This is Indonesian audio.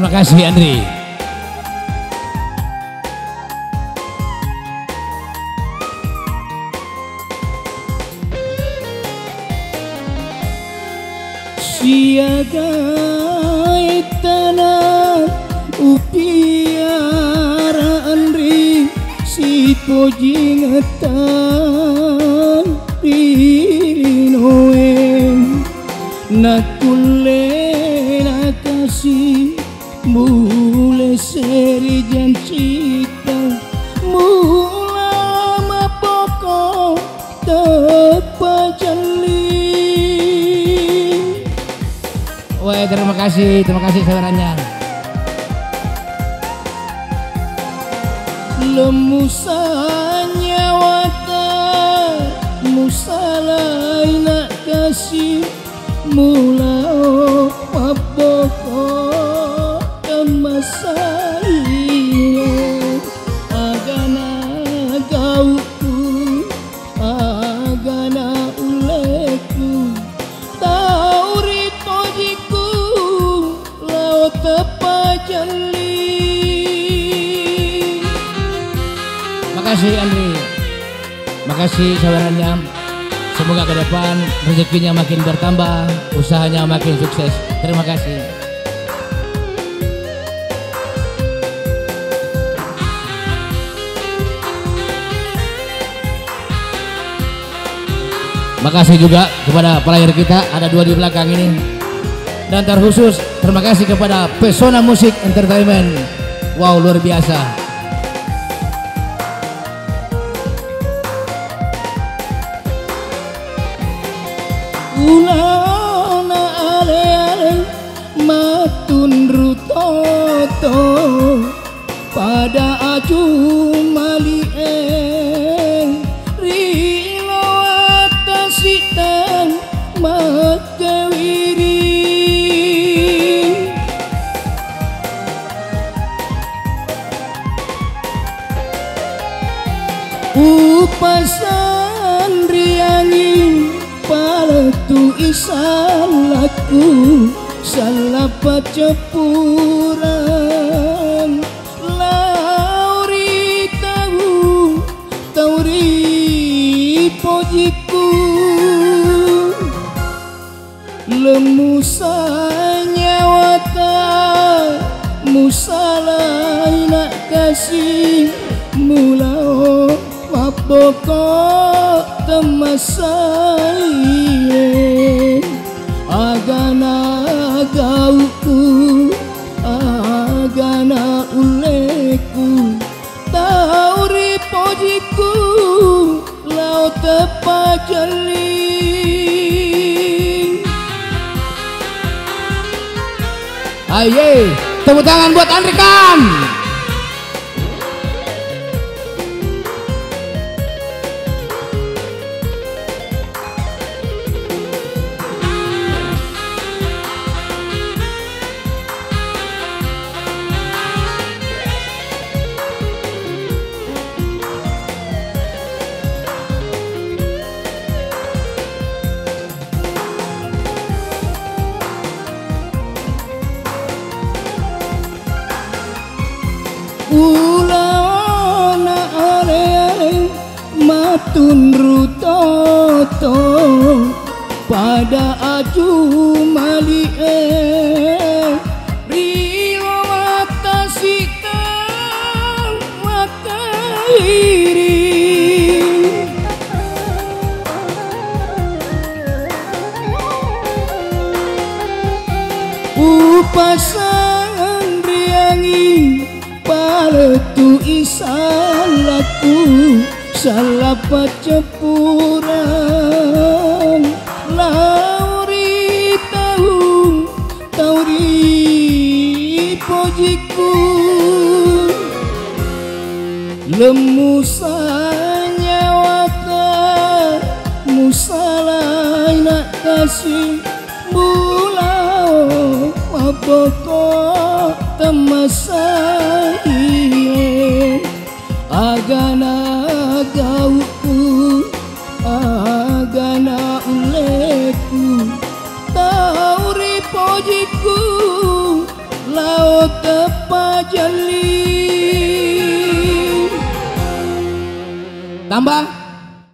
Terima kasih Andri. Siaga tanah upiara Andri si poji ngetan pilinoeng nakule nakasih mule seri jancita mula mapoko tepajali. Wah, terima kasih saudaranya. Lemusanya wata musalai nak kasih mulao maboko kemasai agana gauku agana uleku tauri pojiku laut tepajali. Makasih Andri, makasih saudaranya. Semoga ke depan rezekinya makin bertambah, usahanya makin sukses. Terima kasih. Makasih juga kepada player kita, ada 2 di belakang ini. Dan terkhusus terima kasih kepada Pesona Musik Entertainment. Wow, luar biasa. Ulana ale-ale matun rutoto pada aju malie rilo atasitan makawiri upasan riangin palatu isalaku salapat cepuran lauri tauri pojiku lemusanya wata musalai nak kasih mulao maboko temasai agana gauku agana uleku tauri pojiku laut tepajali. Aye, tepuk tangan buat Andri Kan. Ulana ale-ale matun rutoto pada aju malie rilo watasita wakairi upasan riangi palatu isalaku salapat cepuran lauri tauri pojiku lemusanya wata musalai nak kasih mulao maboko temasai agana gauku agana uleku tauri pojiku la kau tepajali. Tambah